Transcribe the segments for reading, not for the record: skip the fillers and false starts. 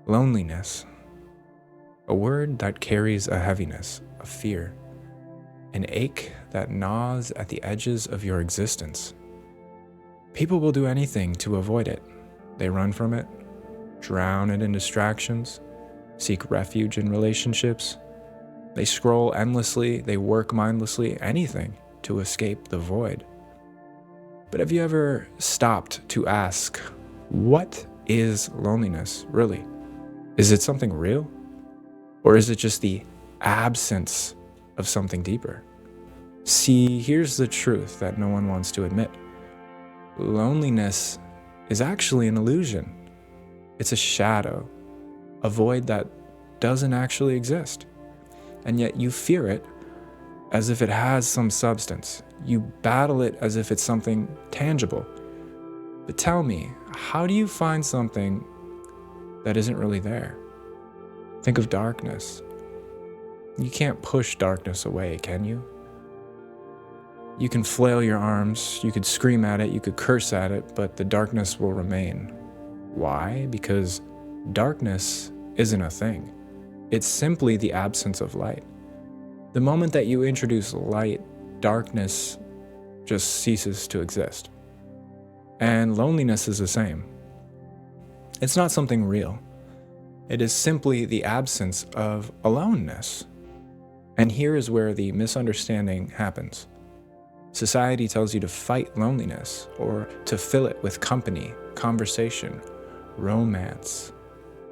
Loneliness, a word that carries a heaviness, a fear, an ache that gnaws at the edges of your existence. People will do anything to avoid it. They run from it, drown it in distractions, seek refuge in relationships. They scroll endlessly, they work mindlessly, anything to escape the void. But have you ever stopped to ask, what is loneliness, really? Is it something real? Or is it just the absence of something deeper? See, here's the truth that no one wants to admit. Loneliness is actually an illusion. It's a shadow, a void that doesn't actually exist. And yet you fear it as if it has some substance. You battle it as if it's something tangible. But tell me, how do you find something that isn't really there? Think of darkness. You can't push darkness away, can you? You can flail your arms, you could scream at it, you could curse at it, but the darkness will remain. Why? Because darkness isn't a thing. It's simply the absence of light. The moment that you introduce light, darkness just ceases to exist. And loneliness is the same. It's not something real. It is simply the absence of aloneness. And here is where the misunderstanding happens. Society tells you to fight loneliness or to fill it with company, conversation, romance,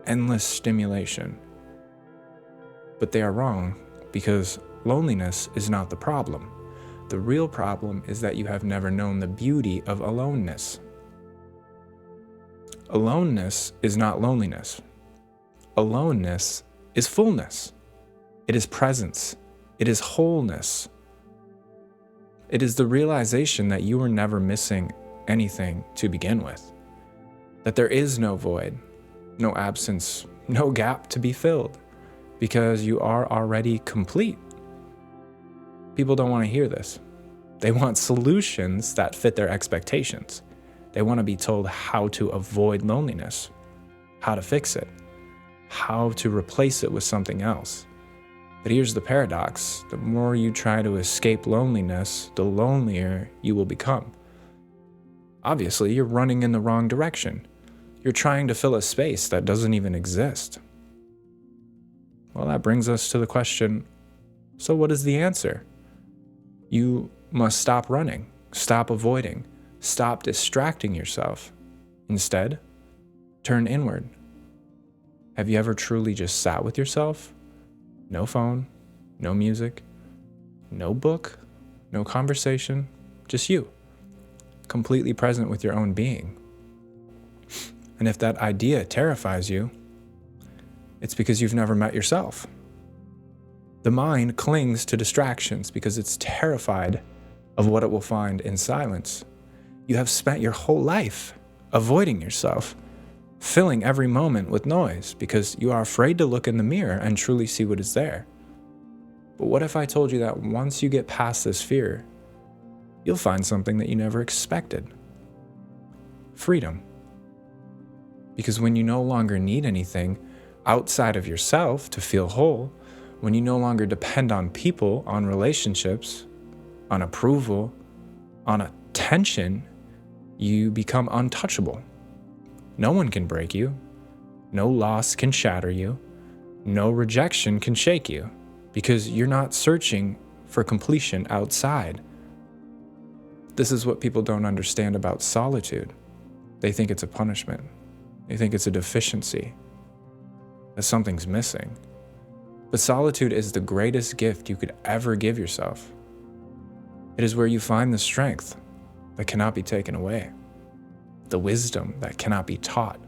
endless stimulation. But they are wrong, because loneliness is not the problem. The real problem is that you have never known the beauty of aloneness. Aloneness is not loneliness. Aloneness is fullness. It is presence. It is wholeness. It is the realization that you were never missing anything to begin with. That there is no void, no absence, no gap to be filled, because you are already complete. People don't want to hear this. They want solutions that fit their expectations. They want to be told how to avoid loneliness, how to fix it, how to replace it with something else. But here's the paradox. The more you try to escape loneliness, the lonelier you will become. Obviously, you're running in the wrong direction. You're trying to fill a space that doesn't even exist. Well, that brings us to the question, so what is the answer? You must stop running, stop avoiding, stop distracting yourself. Instead, turn inward. Have you ever truly just sat with yourself? No phone, no music, no book, no conversation, just you, completely present with your own being. And if that idea terrifies you, it's because you've never met yourself. The mind clings to distractions because it's terrified of what it will find in silence. You have spent your whole life avoiding yourself, filling every moment with noise because you are afraid to look in the mirror and truly see what is there. But what if I told you that once you get past this fear, you'll find something that you never expected? Freedom. Because when you no longer need anything outside of yourself to feel whole, when you no longer depend on people, on relationships, on approval, on attention, you become untouchable. No one can break you. No loss can shatter you. No rejection can shake you, because you're not searching for completion outside. This is what people don't understand about solitude. They think it's a punishment. They think it's a deficiency, that something's missing. But solitude is the greatest gift you could ever give yourself. It is where you find the strength that cannot be taken away, the wisdom that cannot be taught,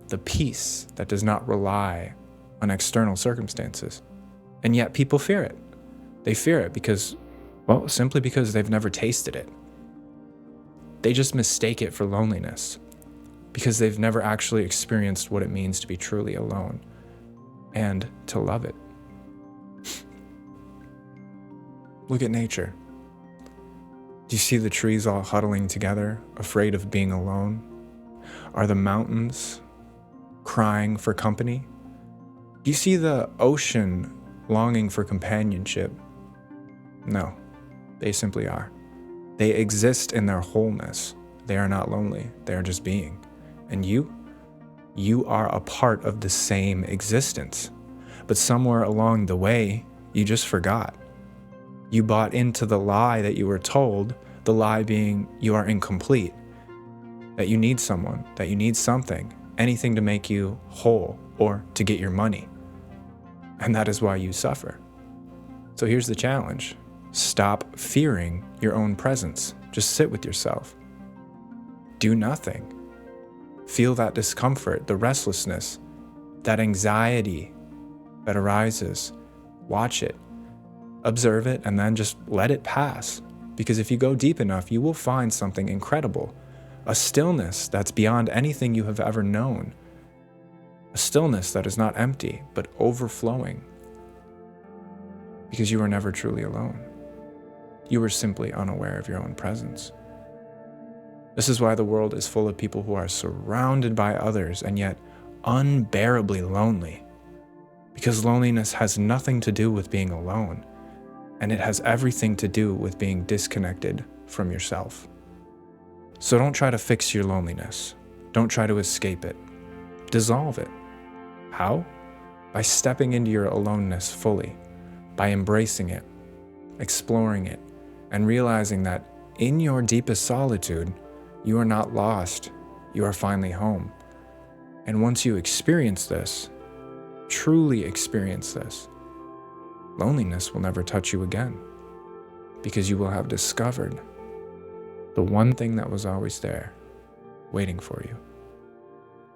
the peace that does not rely on external circumstances. And yet people fear it. They fear it because, well, simply because they've never tasted it. They just mistake it for loneliness because they've never actually experienced what it means to be truly alone and to love it. Look at nature. Do you see the trees all huddling together, afraid of being alone? Are the mountains crying for company? Do you see the ocean longing for companionship? No, they simply are. They exist in their wholeness. They are not lonely. They are just being. And you are a part of the same existence. But somewhere along the way, you just forgot. You bought into the lie that you were told, the lie being you are incomplete, that you need someone, that you need something, anything to make you whole or to get your money. And that is why you suffer. So here's the challenge. Stop fearing your own presence. Just sit with yourself. Do nothing. Feel that discomfort, the restlessness, that anxiety that arises. Watch it, observe it, and then just let it pass. Because if you go deep enough, you will find something incredible. A stillness that's beyond anything you have ever known. A stillness that is not empty, but overflowing. Because you were never truly alone. You were simply unaware of your own presence. This is why the world is full of people who are surrounded by others and yet unbearably lonely. Because loneliness has nothing to do with being alone, and it has everything to do with being disconnected from yourself. So don't try to fix your loneliness. Don't try to escape it. Dissolve it. How? By stepping into your aloneness fully, by embracing it, exploring it, and realizing that in your deepest solitude, you are not lost. You are finally home. And once you experience this, truly experience this, loneliness will never touch you again, because you will have discovered the one thing that was always there, waiting for you,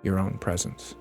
your own presence.